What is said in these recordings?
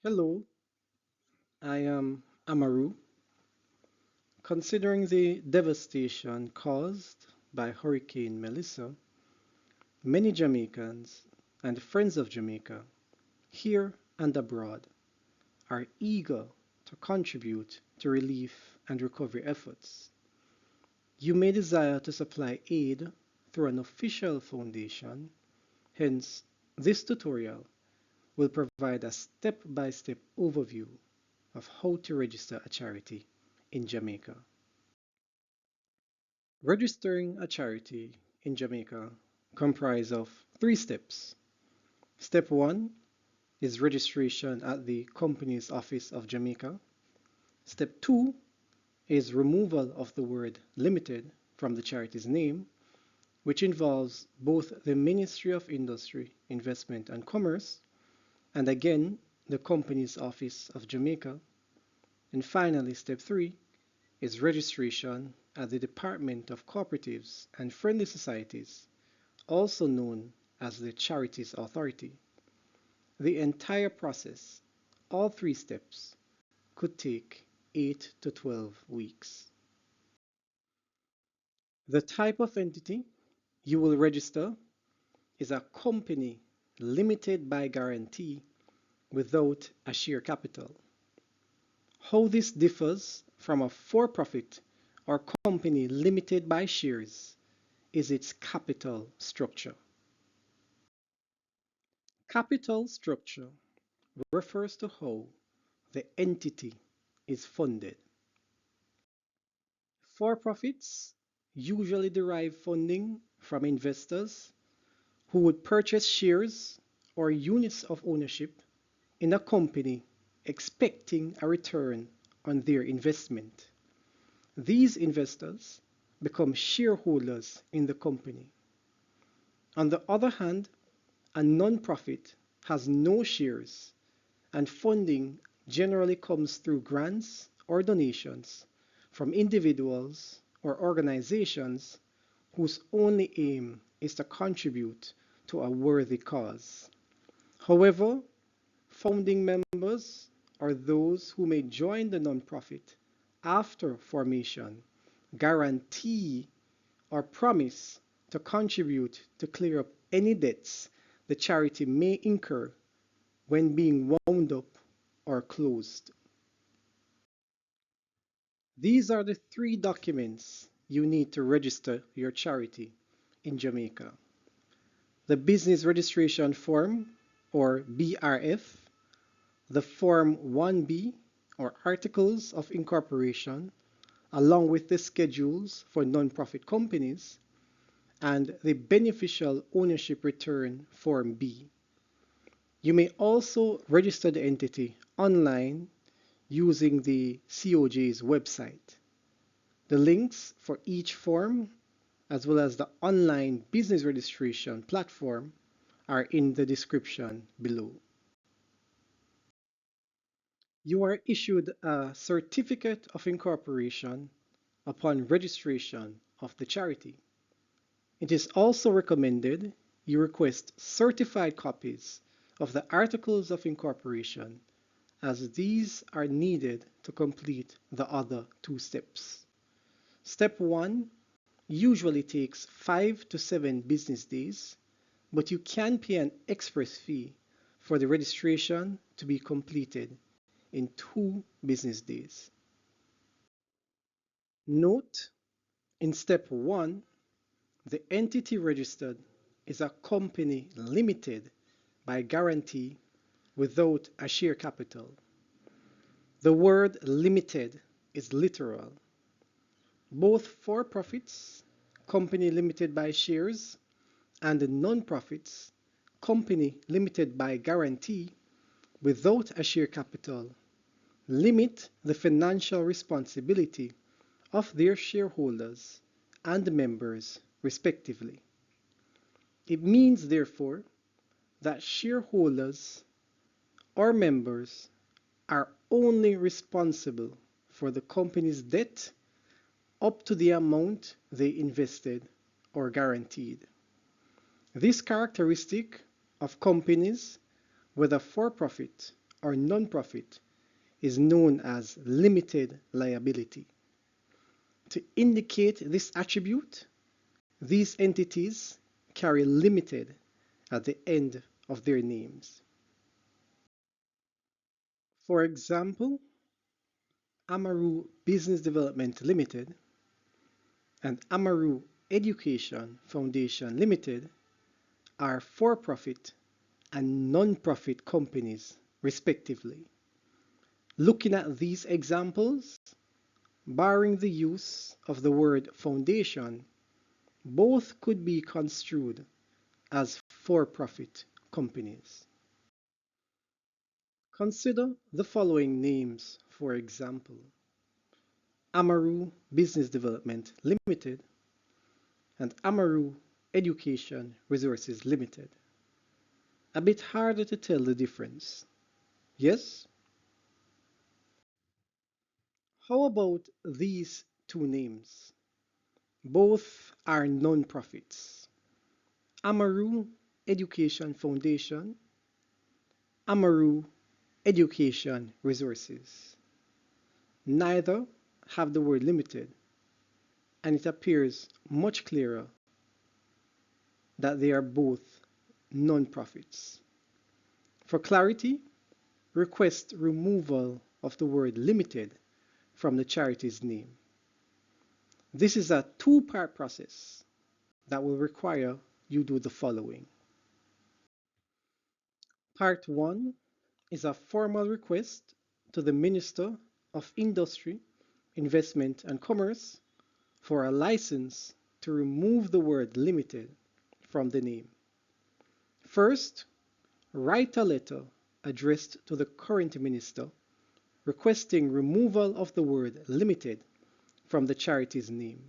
Hello, I am Amaru. Considering the devastation caused by Hurricane Melissa, many Jamaicans and friends of Jamaica, here and abroad, are eager to contribute to relief and recovery efforts. You may desire to supply aid through an official foundation, hence, this tutorial will provide a step-by-step overview of how to register a charity in Jamaica. Registering a charity in Jamaica comprises of three steps. Step 1 is registration at the Companies Office of Jamaica. Step 2 is removal of the word limited from the charity's name, which involves both the Ministry of Industry, Investment and Commerce and again the Companies Office of Jamaica. And finally, step 3 is registration at the Department of Cooperatives and Friendly Societies, also known as the Charities Authority. The entire process, all three steps, could take 8 to 12 weeks. The type of entity you will register is a company limited by guarantee without a share capital. How this differs from a for-profit or company limited by shares is its capital structure. Capital structure refers to how the entity is funded. For-profits usually derive funding from investors who would purchase shares or units of ownership in a company expecting a return on their investment. These investors become shareholders in the company. On the other hand, a non-profit has no shares, and funding generally comes through grants or donations from individuals or organizations whose only aim is to contribute to a worthy cause. However, founding members or those who may join the nonprofit after formation guarantee or promise to contribute to clear up any debts the charity may incur when being wound up or closed. These are the three documents you need to register your charity in Jamaica. The Business Registration Form, or BRF, the Form 1B, or Articles of Incorporation, along with the schedules for nonprofit companies, and the Beneficial Ownership Return Form B. You may also register the entity online using the COJ's website. The links for each form, as well as the online business registration platform, are in the description below. You are issued a certificate of incorporation upon registration of the charity. It is also recommended you request certified copies of the Articles of Incorporation, as these are needed to complete the other two steps. Step 1 usually takes 5 to 7 business days, but you can pay an express fee for the registration to be completed in 2 business days. Note, in step 1, the entity registered is a company limited by guarantee without a share capital. The word limited is literal. Both for-profits, company limited by shares, and non-profits, company limited by guarantee without a share capital, limit the financial responsibility of their shareholders and members respectively. It means, therefore, that shareholders or members are only responsible for the company's debt up to the amount they invested or guaranteed. This characteristic of companies, whether for-profit or non-profit is known as limited liability. To indicate this attribute, these entities carry limited at the end of their names. For example, Amaru Business Development Limited and Amaru Education Foundation Limited are for-profit and non-profit companies, respectively. Looking at these examples, barring the use of the word foundation, both could be construed as for-profit companies. Consider the following names, for example: Amaru Business Development Limited and Amaru Education Resources Limited. A bit harder to tell the difference, yes? How about these two names? Both are non-profits. Amaru Education Foundation, Amaru Education Resources. Neither have the word limited, and it appears much clearer that they are both non-profits. For clarity, request removal of the word limited from the charity's name. This is a two-part process that will require you do the following. Part 1 is a formal request to the Minister of Industry, Investment and Commerce for a license to remove the word limited from the name. First, write a letter addressed to the current minister requesting removal of the word limited from the charity's name.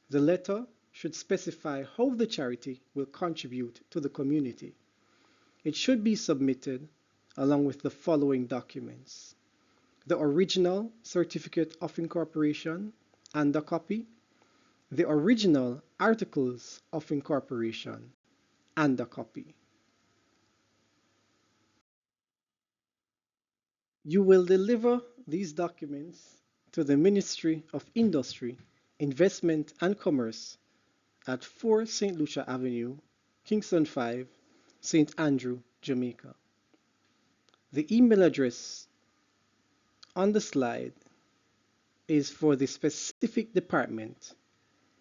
The letter should specify how the charity will contribute to the community. It should be submitted along with the following documents: the original certificate of incorporation and a copy, the original articles of incorporation and a copy. You will deliver these documents to the Ministry of Industry, Investment and Commerce at 4 St. Lucia Avenue, Kingston 5, St. Andrew, Jamaica. The email address on the slide is for the specific department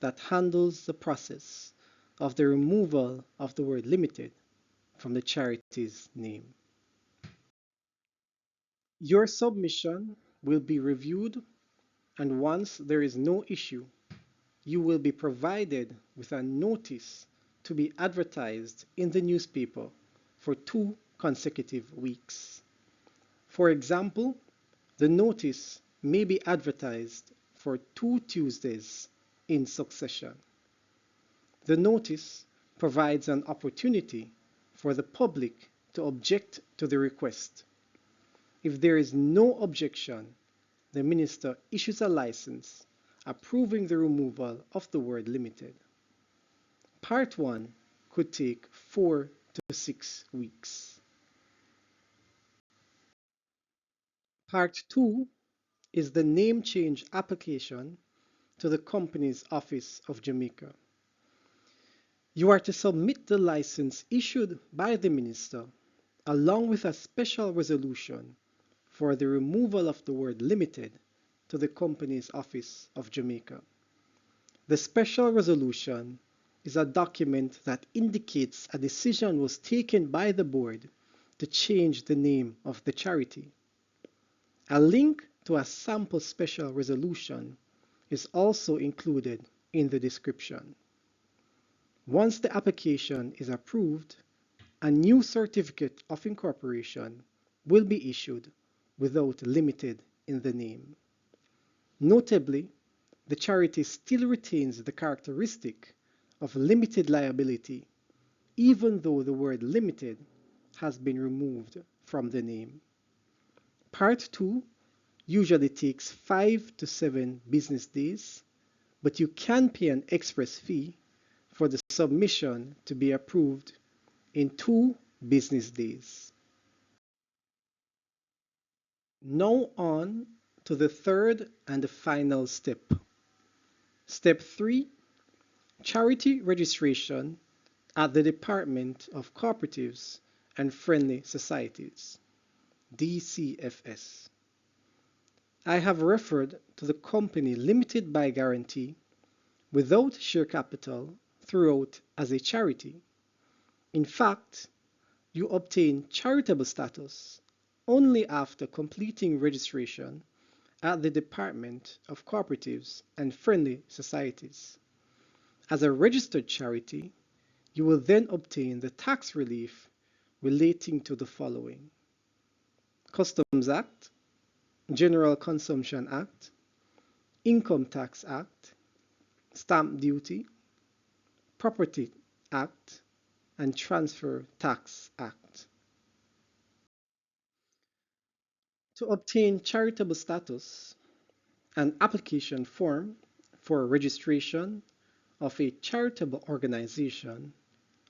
that handles the process of the removal of the word limited from the charity's name. Your submission will be reviewed, and once there is no issue, you will be provided with a notice to be advertised in the newspaper for 2 consecutive weeks. For example, the notice may be advertised for 2 Tuesdays in succession. The notice provides an opportunity for the public to object to the request. If there is no objection, the minister issues a license approving the removal of the word limited. Part 1 could take 4 to 6 weeks. Part 2 is the name change application to the Companies Office of Jamaica. You are to submit the license issued by the minister along with a special resolution for the removal of the word limited to the Companies Office of Jamaica. The special resolution is a document that indicates a decision was taken by the board to change the name of the charity. A link to a sample special resolution is also included in the description. Once the application is approved, a new certificate of incorporation will be issued without limited in the name. Notably, the charity still retains the characteristic of limited liability, even though the word limited has been removed from the name. Part 2 usually takes 5 to 7 business days, but you can pay an express fee for the submission to be approved in 2 business days. Now on to the third and the final step. Step 3, charity registration at the Department of Cooperatives and Friendly Societies, DCFS. I have referred to the company limited by guarantee without share capital throughout as a charity. In fact, you obtain charitable status only after completing registration at the Department of Cooperatives and Friendly Societies. As a registered charity, you will then obtain the tax relief relating to the following: Customs Act, General Consumption Act, Income Tax Act, Stamp Duty, Property Act, and Transfer Tax Act. To obtain charitable status, an application form for registration of a charitable organization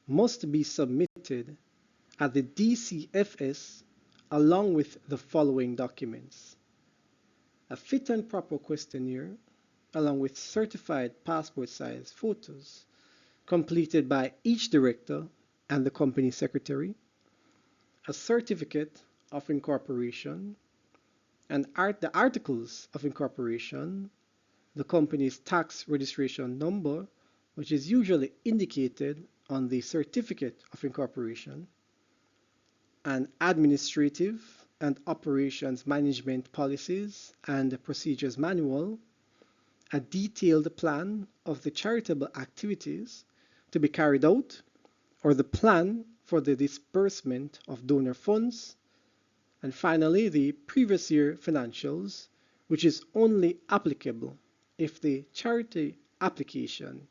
must be submitted at the DCFS along with the following documents: a fit and proper questionnaire along with certified passport-size photos completed by each director and the company secretary, a certificate of incorporation, and the articles of incorporation, the company's tax registration number, which is usually indicated on the certificate of incorporation, an administrative and operations management policies and procedures manual, a detailed plan of the charitable activities to be carried out, or the plan for the disbursement of donor funds, and finally the previous year financials, which is only applicable if the charity application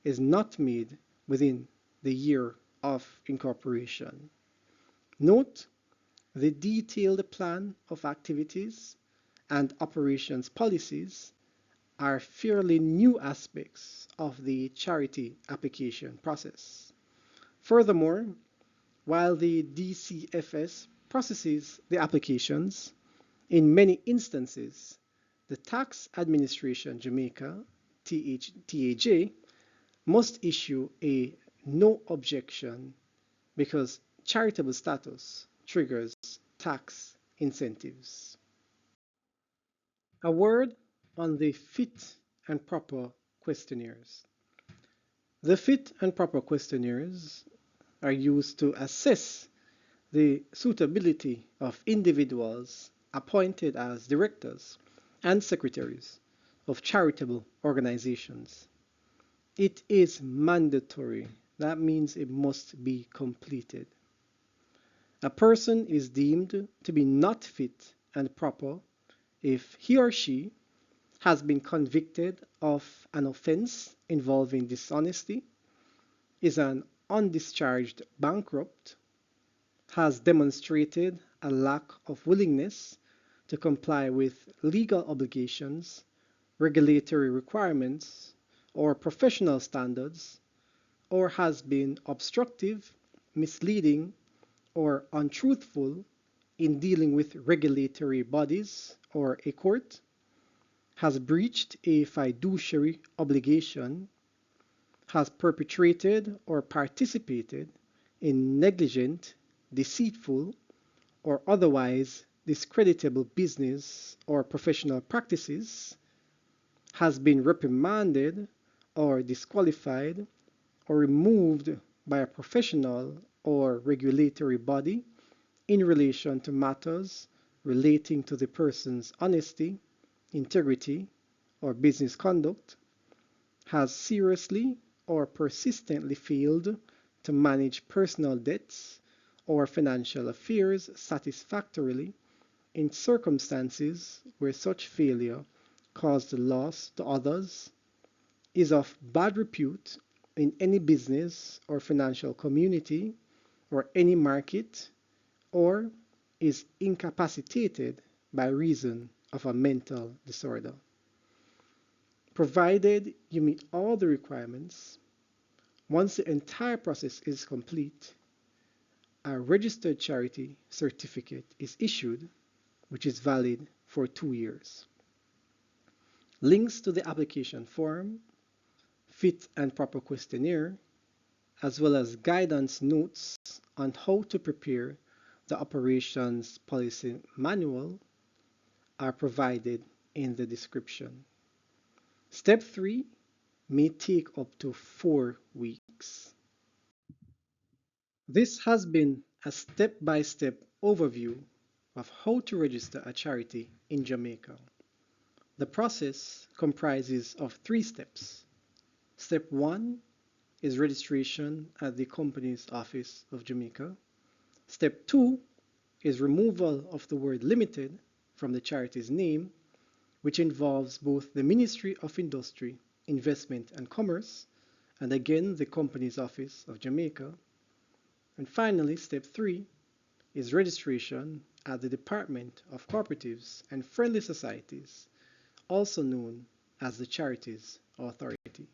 is not made within the year of incorporation. Note, the detailed plan of activities and operations policies are fairly new aspects of the charity application process. Furthermore, while the DCFS processes the applications, in many instances, the Tax Administration Jamaica, TAJ, must issue a no objection because charitable status triggers tax incentives. A word on the fit and proper questionnaires. The fit and proper questionnaires are used to assess the suitability of individuals appointed as directors and secretaries of charitable organizations. It is mandatory. That means it must be completed. A person is deemed to be not fit and proper if he or she has been convicted of an offense involving dishonesty, is an undischarged bankrupt, has demonstrated a lack of willingness to comply with legal obligations, regulatory requirements, or professional standards, or has been obstructive, misleading, or untruthful in dealing with regulatory bodies or a court, has breached a fiduciary obligation, has perpetrated or participated in negligent, deceitful, or otherwise discreditable business or professional practices, has been reprimanded or disqualified or removed by a professional or regulatory body in relation to matters relating to the person's honesty, integrity, or business conduct, has seriously or persistently failed to manage personal debts or financial affairs satisfactorily in circumstances where such failure caused loss to others, is of bad repute in any business or financial community or any market, or is incapacitated by reason of a mental disorder. Provided you meet all the requirements, once the entire process is complete, a registered charity certificate is issued which is valid for 2 years. Links to the application form, fit and proper questionnaire, as well as guidance notes on how to prepare the operations policy manual are provided in the description. Step 3 may take up to 4 weeks. This has been a step-by-step overview of how to register a charity in Jamaica. The process comprises of 3 steps. Step 1 is registration at the Companies Office of Jamaica. Step 2 is removal of the word limited from the charity's name, which involves both the Ministry of Industry, Investment and Commerce, and again the Companies Office of Jamaica. And finally, step 3 is registration at the Department of Co-operatives and Friendly Societies, also known as the Charities Authority.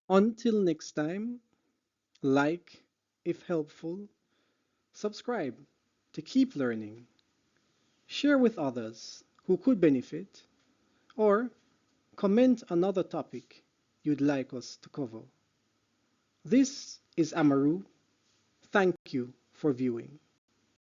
Until next time, like if helpful, subscribe to keep learning, share with others who could benefit, or comment another topic you'd like us to cover. This is Amaru. Thank you for viewing.